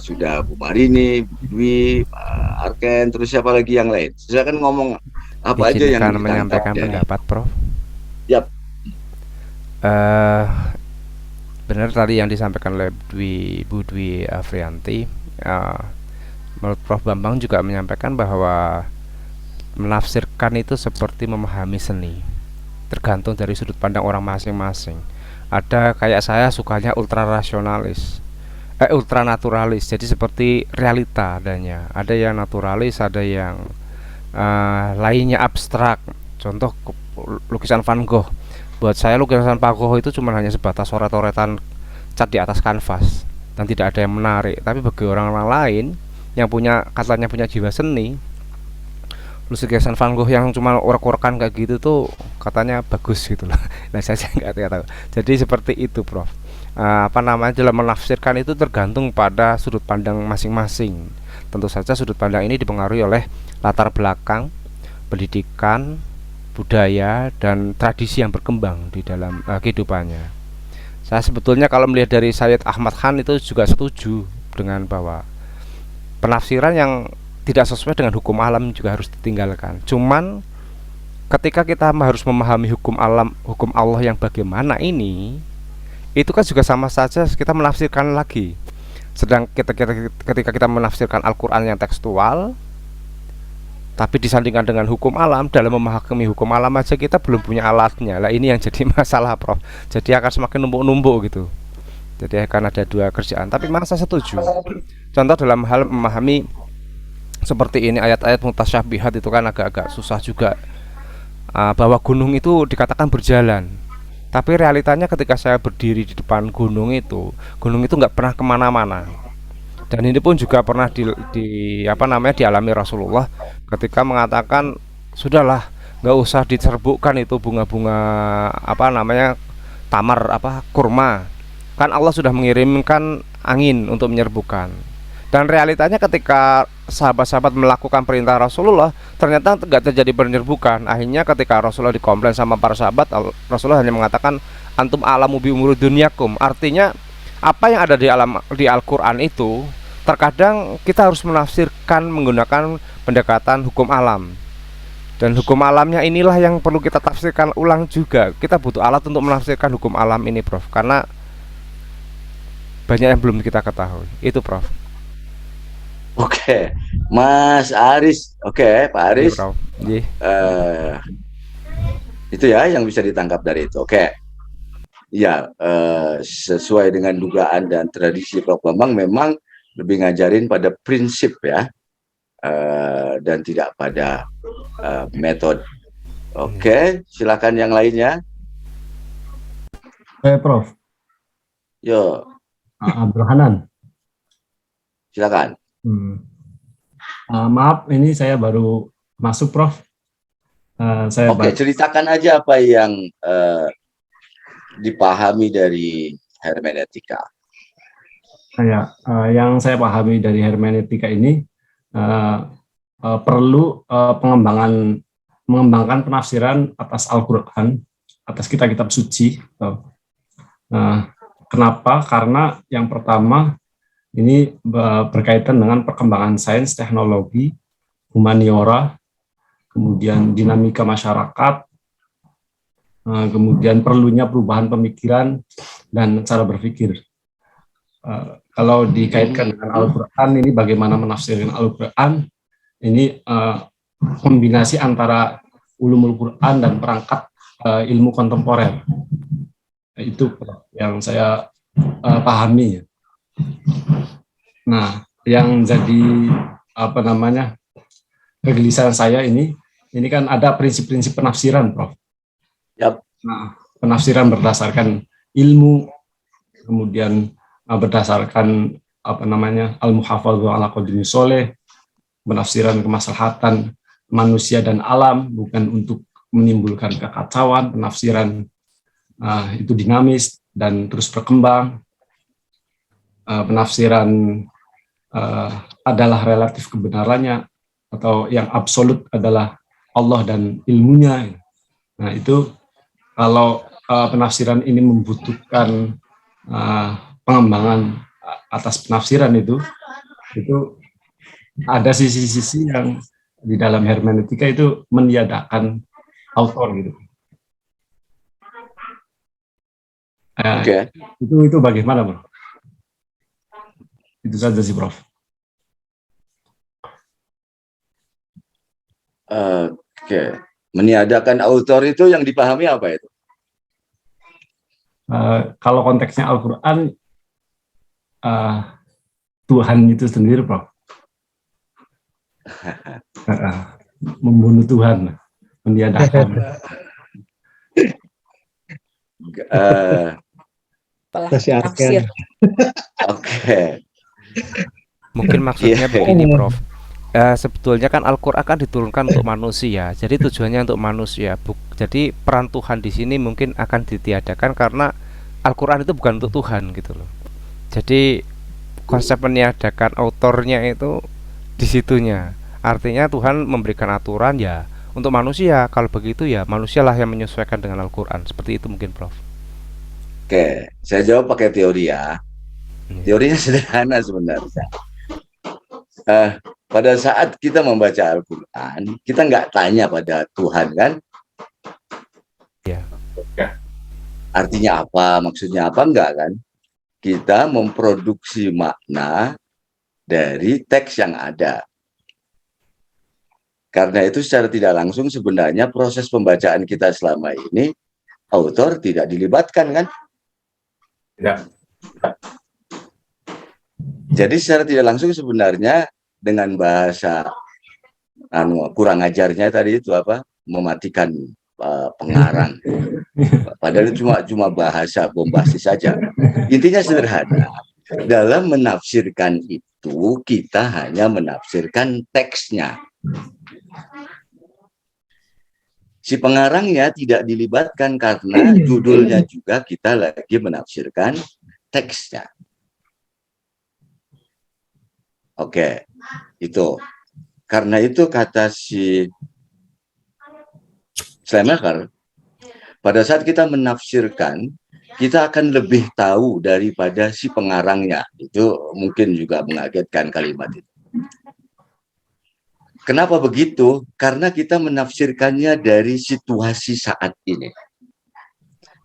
sudah Bu Marini, Bu Dwi, Pak Arken, terus siapa lagi yang lain? Silakan ngomong apa aja yang Izinkan ditangkap menyampaikan dari. pendapat, Prof. Yap. Eh, Benar tadi yang disampaikan oleh Bu Dwi Afrianti. Eh, Menurut Prof Bambang juga menyampaikan bahwa menafsirkan itu seperti memahami seni, tergantung dari sudut pandang orang masing-masing. Ada kayak saya sukanya ultra rasionalis, ultra naturalis, jadi seperti realita adanya. Ada yang naturalis, ada yang lainnya abstrak. Contoh lukisan Van Gogh. Buat saya lukisan Van Gogh itu cuma hanya sebatas coret-coretan cat di atas kanvas dan tidak ada yang menarik. Tapi bagi orang-orang lain yang punya katanya punya jiwa seni, lukisan Van Gogh yang cuma orek-orekan kayak gitu tuh katanya bagus gitu loh. Nah saya nggak tahu. Jadi seperti itu, Prof. Apa namanya, dalam menafsirkan itu tergantung pada sudut pandang masing-masing. Tentu saja sudut pandang ini dipengaruhi oleh latar belakang, pendidikan, budaya dan tradisi yang berkembang di dalam kehidupannya. Saya sebetulnya kalau melihat dari Sayyid Ahmad Khan itu juga setuju dengan bahwa penafsiran yang tidak sesuai dengan hukum alam juga harus ditinggalkan. Cuman ketika kita harus memahami hukum alam, hukum Allah yang bagaimana ini, itu kan juga sama saja kita menafsirkan lagi. Sedang ketika kita menafsirkan Al-Quran yang tekstual, tapi disandingkan dengan hukum alam, dalam memahami hukum alam aja kita belum punya alatnya. Lah ini yang jadi masalah, Prof. Jadi akan semakin numpuk-numpuk gitu. Jadi akan ada dua kerjaan. Tapi memang saya setuju. Contoh dalam hal memahami seperti ini, ayat-ayat mutasyabihat itu kan agak-agak susah juga. Bahwa gunung itu dikatakan berjalan, tapi realitanya ketika saya berdiri di depan gunung itu nggak pernah kemana-mana. Dan ini pun juga pernah di apa namanya dialami Rasulullah ketika mengatakan sudahlah, nggak usah diserbukkan itu bunga-bunga apa namanya tamar apa kurma, kan Allah sudah mengirimkan angin untuk menyerbukan. Dan realitanya ketika sahabat-sahabat melakukan perintah Rasulullah, ternyata nggak terjadi penyerbukan. Akhirnya ketika Rasulullah dikomplain sama para sahabat, Rasulullah hanya mengatakan antum alamu bi umuri dunyakum. Artinya apa yang ada di Al-Quran itu terkadang kita harus menafsirkan menggunakan pendekatan hukum alam. Dan hukum alamnya inilah yang perlu kita tafsirkan ulang juga. Kita butuh alat untuk menafsirkan hukum alam ini, Prof. Karena banyak yang belum kita ketahui. Itu, Prof. Oke, Mas Aris. Oke, Pak Iya, Aris. Prof. Iya. Itu ya yang bisa ditangkap dari itu. Oke. Ya, sesuai dengan dugaan dan tradisi Prof Bambang memang lebih ngajarin pada prinsip ya, dan tidak pada metode. Oke, silakan yang lainnya. Prof. Yo, Abdul Hanan. silakan. Maaf, ini saya baru masuk, Prof. Oke, ceritakan aja apa yang dipahami dari hermeneutika. Yang saya pahami dari hermeneutika ini perlu mengembangkan penafsiran atas Al-Quran, atas kitab-kitab suci. Kenapa? Karena yang pertama ini berkaitan dengan perkembangan sains, teknologi, humaniora, kemudian dinamika masyarakat, kemudian perlunya perubahan pemikiran dan cara berpikir. Kalau dikaitkan dengan Al-Quran, ini bagaimana menafsirkan Al-Quran, ini kombinasi antara ulumul Quran dan perangkat ilmu kontemporer. Itu yang saya pahami. Nah, yang jadi kegelisahan saya ini kan ada prinsip-prinsip penafsiran, Prof. Yep. Nah, penafsiran berdasarkan ilmu, kemudian berdasarkan al-muhafadzah ala qadri sholeh, penafsiran kemaslahatan manusia dan alam, bukan untuk menimbulkan kekacauan, penafsiran itu dinamis dan terus berkembang, penafsiran adalah relatif kebenarannya, atau yang absolut adalah Allah dan ilmunya. Nah, itu kalau penafsiran ini membutuhkan pengembangan atas penafsiran itu ada sisi-sisi yang di dalam hermeneutika itu meniadakan autor gitu. Oke. Itu bagaimana, Bro? Itu saja sih, Prof. Oke. Meniadakan autor itu yang dipahami apa itu? Kalau konteksnya Al-Quran, Tuhan itu sendiri, Prof. Membunuh Tuhan, meniadakan. Tafsir. Oke. Mungkin maksudnya Iya. begini, Prof. Sebetulnya kan Al-Quran kan diturunkan untuk manusia, jadi tujuannya untuk manusia. Jadi peran Tuhan di sini mungkin akan ditiadakan karena Al-Quran itu bukan untuk Tuhan gitu loh. Jadi konsep meniadakan autornya itu di situnya. Artinya Tuhan memberikan aturan ya untuk manusia. Kalau begitu ya manusialah yang menyesuaikan dengan Al-Quran. Seperti itu mungkin, Prof. Oke, saya jawab pakai teori ya. Teorinya sederhana sebenarnya. Pada saat kita membaca Al-Quran, kita nggak tanya pada Tuhan kan? Ya. Artinya apa, maksudnya apa, enggak kan? Kita memproduksi makna dari teks yang ada. Karena itu secara tidak langsung sebenarnya proses pembacaan kita selama ini, autor tidak dilibatkan kan? Ya. Jadi secara tidak langsung sebenarnya dengan bahasa kurang ajarnya tadi itu apa, mematikan pengarang. Padahal itu cuma bahasa bombastis saja. Intinya sederhana. Dalam menafsirkan itu kita hanya menafsirkan teksnya. Si pengarangnya tidak dilibatkan karena judulnya juga kita lagi menafsirkan teksnya. Oke, itu. Karena itu kata si Schleiermacher, pada saat kita menafsirkan, kita akan lebih tahu daripada si pengarangnya. Itu mungkin juga mengagetkan kalimat itu. Kenapa begitu? Karena kita menafsirkannya dari situasi saat ini.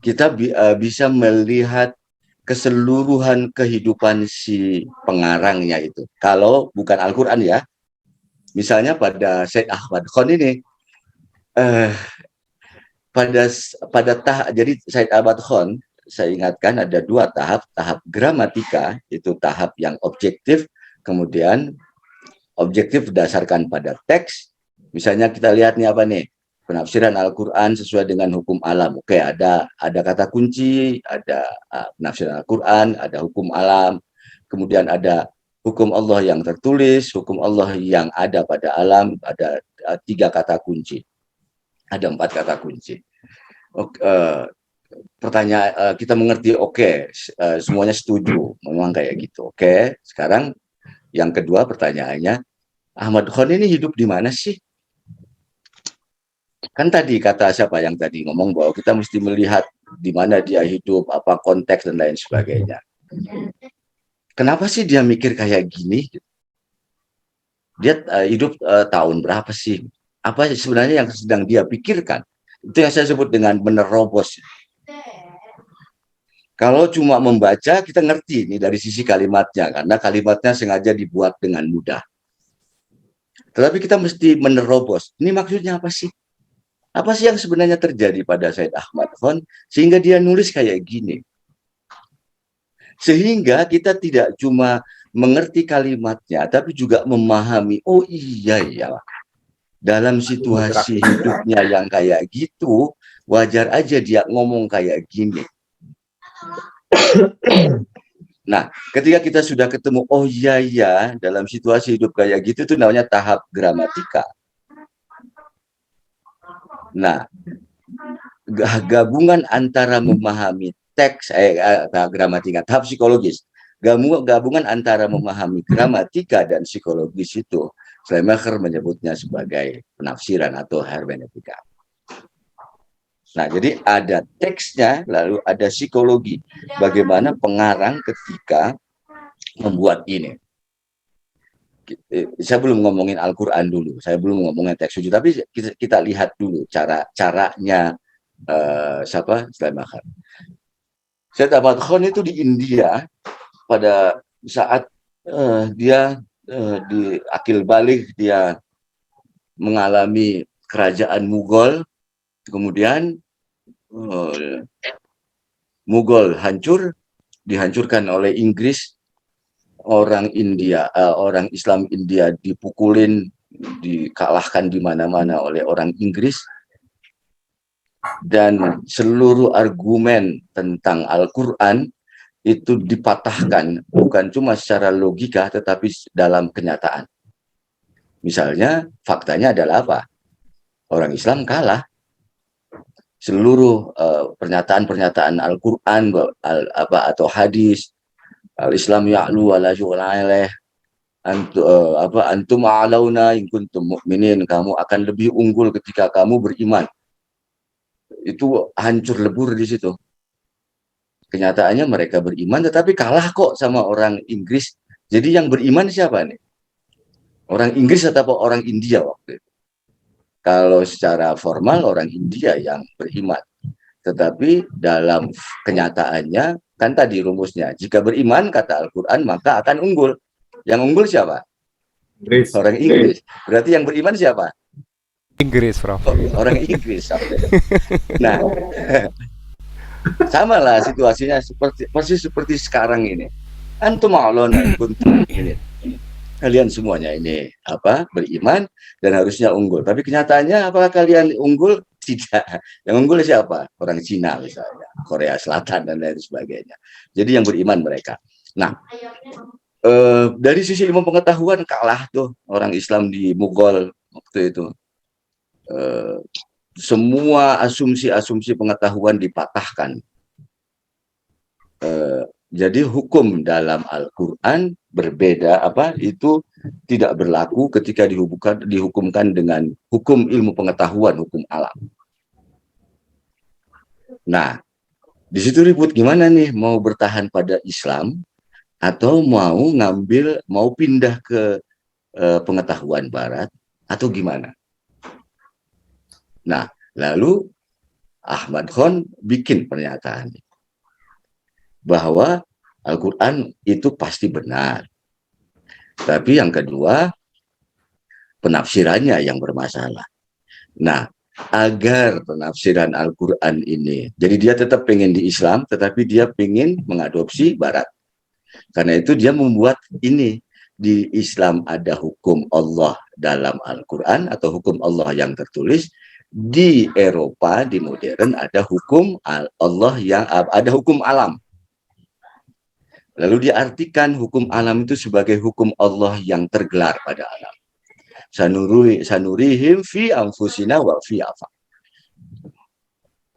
Kita bisa melihat keseluruhan kehidupan si pengarangnya itu. Kalau bukan Al-Quran ya, misalnya pada Syed Ahmad Khan ini, jadi Syed Ahmad Khan, saya ingatkan ada dua tahap gramatika, itu tahap yang objektif, kemudian objektif berdasarkan pada teks. Misalnya kita lihat nih apa nih, penafsiran Al-Quran sesuai dengan hukum alam. Oke, ada kata kunci, ada penafsiran Al-Quran, ada hukum alam, kemudian ada hukum Allah yang tertulis, hukum Allah yang ada pada alam, ada 3 kata kunci, ada 4 kata kunci. Pertanyaan kita mengerti, semuanya setuju, memang kayak gitu. Oke, sekarang yang kedua pertanyaannya, Ahmad Khan ini hidup di mana sih? Kan tadi kata siapa yang tadi ngomong bahwa kita mesti melihat di mana dia hidup, apa konteks dan lain sebagainya. Kenapa sih dia mikir kayak gini? Dia hidup tahun berapa sih? Apa sebenarnya yang sedang dia pikirkan? Itu yang saya sebut dengan menerobos. Kalau cuma membaca, kita ngerti ini dari sisi kalimatnya, karena kalimatnya sengaja dibuat dengan mudah. Tetapi kita mesti menerobos. Ini maksudnya apa sih? Apa sih yang sebenarnya terjadi pada Syed Ahmad Khan sehingga dia nulis kayak gini? Sehingga kita tidak cuma mengerti kalimatnya, tapi juga memahami, oh iya ya, dalam situasi hidupnya yang kayak gitu, wajar aja dia ngomong kayak gini. Nah, ketika kita sudah ketemu, oh iya ya, dalam situasi hidup kayak gitu, itu namanya tahap gramatika. Nah, gabungan antara memahami teks, gramatika, tahap psikologis, gabungan antara memahami gramatika dan psikologis itu, Schleiermacher menyebutnya sebagai penafsiran atau hermeneutika. Nah, jadi ada teksnya, lalu ada psikologi. Bagaimana pengarang ketika membuat ini. Saya belum ngomongin Al-Quran dulu, saya belum ngomongin teks suci, tapi kita lihat dulu caranya siapa Sulaiman Khan. Syed Ahmad Khan itu di India pada saat dia di akil balik, dia mengalami kerajaan Mughal, kemudian Mughal dihancurkan oleh Inggris, orang Islam India dipukulin, dikalahkan di mana-mana oleh orang Inggris, dan seluruh argumen tentang Al-Quran itu dipatahkan, bukan cuma secara logika, tetapi dalam kenyataan. Misalnya, faktanya adalah apa? Orang Islam kalah. Seluruh pernyataan-pernyataan Al-Quran atau hadis, Al-Islam ya'lu wa la yu'la antum a'launa in kuntum mu'minin, kamu akan lebih unggul ketika kamu beriman. Itu hancur lebur di situ. Kenyataannya mereka beriman tetapi kalah kok sama orang Inggris. Jadi yang beriman siapa nih? Orang Inggris atau orang India waktu itu? Kalau secara formal orang India yang beriman. Tetapi dalam kenyataannya, kan tadi rumusnya, jika beriman, kata Al-Quran, maka akan unggul. Yang unggul siapa? Inggris. Orang Inggris. Berarti yang beriman siapa? Inggris, Prof. Orang Inggris. Nah, sama lah situasinya persis seperti sekarang ini. Antum a'launa kuntum ini. Kalian semuanya ini beriman dan harusnya unggul. Tapi kenyataannya apakah kalian unggul? Tidak. Yang unggul siapa? Orang Cina misalnya, Korea Selatan dan lain sebagainya. Jadi yang beriman mereka. Nah, dari sisi ilmu pengetahuan kalah tuh orang Islam di Mughal waktu itu. Semua asumsi-asumsi pengetahuan dipatahkan. Jadi hukum dalam Al-Quran berbeda, itu tidak berlaku ketika dihukumkan dengan hukum ilmu pengetahuan, hukum alam. Nah, di situ ribut gimana nih, mau bertahan pada Islam atau mau pindah ke pengetahuan Barat atau gimana? Nah, lalu Ahmad Khan bikin pernyataan bahwa Al-Quran itu pasti benar. Tapi yang kedua, penafsirannya yang bermasalah. Nah, agar penafsiran Al-Quran ini, jadi dia tetap pengen di Islam, tetapi dia pengen mengadopsi Barat. Karena itu dia membuat ini, di Islam ada hukum Allah dalam Al-Quran atau hukum Allah yang tertulis. Di Eropa, di modern, ada hukum Allah yang ada hukum alam. Lalu diartikan hukum alam itu sebagai hukum Allah yang tergelar pada alam. Sanurihim fi anfusina wa fi afaq.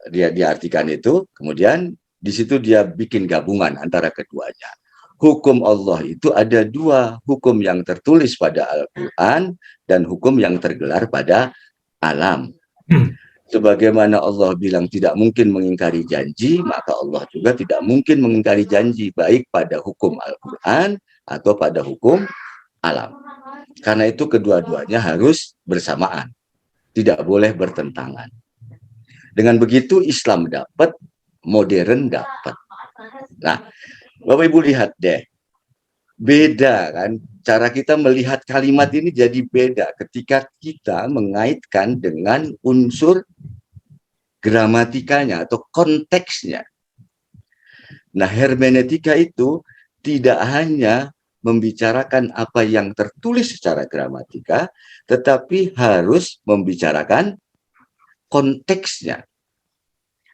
Dia diartikan itu, kemudian di situ dia bikin gabungan antara keduanya. Hukum Allah itu ada dua, hukum yang tertulis pada Al-Quran dan hukum yang tergelar pada alam. Sebagaimana Allah bilang tidak mungkin mengingkari janji, maka Allah juga tidak mungkin mengingkari janji, baik pada hukum Al-Quran atau pada hukum alam. Karena itu kedua-duanya harus bersamaan, tidak boleh bertentangan. Dengan begitu Islam dapat, modern dapat. Nah, Bapak Ibu lihat deh, beda kan, cara kita melihat kalimat ini jadi beda ketika kita mengaitkan dengan unsur gramatikanya atau konteksnya. Nah, hermeneutika itu tidak hanya membicarakan apa yang tertulis secara gramatika, tetapi harus membicarakan konteksnya.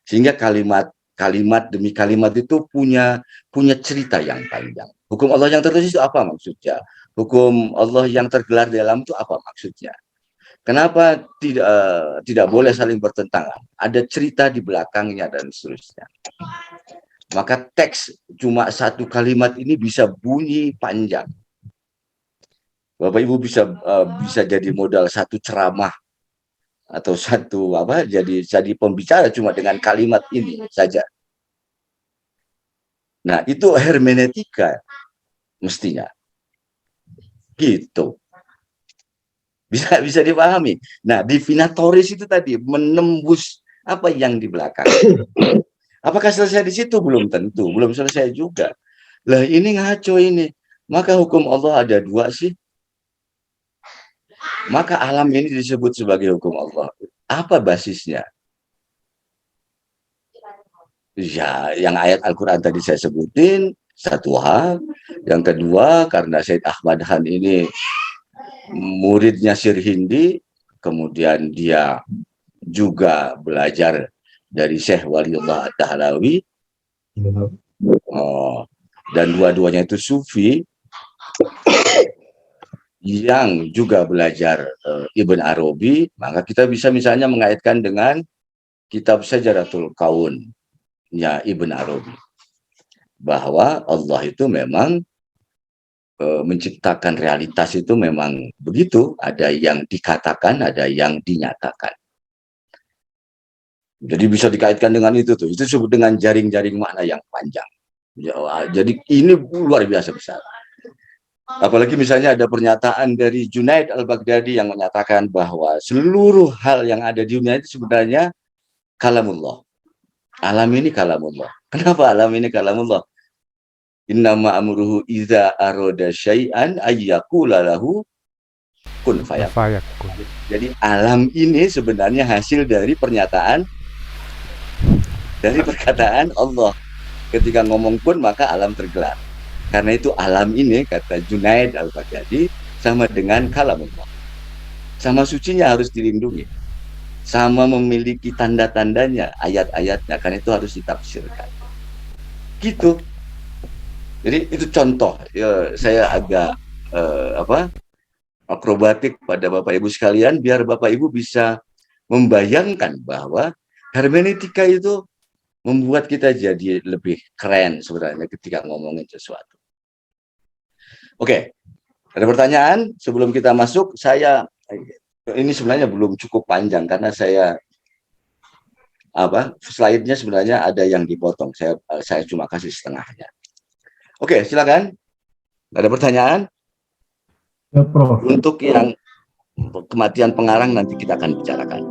Sehingga kalimat demi kalimat itu punya cerita yang panjang. Hukum Allah yang tertulis itu apa maksudnya? Hukum Allah yang tergelar di dalam itu apa maksudnya? Kenapa tidak boleh saling bertentangan? Ada cerita di belakangnya dan seterusnya. Maka teks cuma satu kalimat ini bisa bunyi panjang. Bapak Ibu bisa jadi modal satu ceramah atau jadi pembicara cuma dengan kalimat ini saja. Nah, itu hermeneutika. mestinya. Gitu. Bisa dipahami. Nah, divinatoris itu tadi menembus apa yang di belakang. Apakah selesai di situ? Belum tentu, belum selesai juga. Lah ini ngaco ini. Maka hukum Allah ada dua sih. Maka alam ini disebut sebagai hukum Allah. Apa basisnya? Ya, yang ayat Al-Quran tadi saya sebutin, satu hal. Yang kedua, karena Said Ahmad Han ini muridnya Sirhindi, kemudian dia juga belajar dari Syekh Waliullah Ad-Dahlawi, dan dua-duanya itu Sufi, yang juga belajar Ibn Arabi, maka kita bisa misalnya mengaitkan dengan kitab Syajaratul Kaun-nya Ibn Arabi, bahwa Allah itu memang menciptakan realitas itu memang begitu, ada yang dikatakan, ada yang dinyatakan. Jadi bisa dikaitkan dengan itu tuh, itu disebut dengan jaring-jaring makna yang panjang. Jadi ini luar biasa besar. Apalagi misalnya ada pernyataan dari Junaid al-Baghdadi yang menyatakan bahwa seluruh hal yang ada di dunia itu sebenarnya kalamullah. Alam ini kalamullah. Kenapa alam ini kalamullah? Innama amruhu idza arada syai'an ayyaqula lahu kun fayakun. Jadi alam ini sebenarnya hasil dari perkataan Allah. Ketika ngomong kun maka alam tergelar. Karena itu alam ini, kata Junaid al-Baghdadi, sama dengan kalamullah. Sama sucinya harus dilindungi. Sama memiliki tanda-tandanya, ayat-ayatnya, karena itu harus ditafsirkan. Gitu. Jadi itu contoh. Ya, saya agak akrobatik pada Bapak Ibu sekalian, biar Bapak Ibu bisa membayangkan bahwa hermeneutika itu membuat kita jadi lebih keren sebenarnya ketika ngomongin sesuatu. Oke, ada pertanyaan sebelum kita masuk? Ini sebenarnya belum cukup panjang karena slide-nya sebenarnya ada yang dipotong. Saya cuma kasih setengahnya. Oke, silakan. Ada pertanyaan? Ya, Prof. Untuk yang kematian pengarang nanti kita akan bicarakan.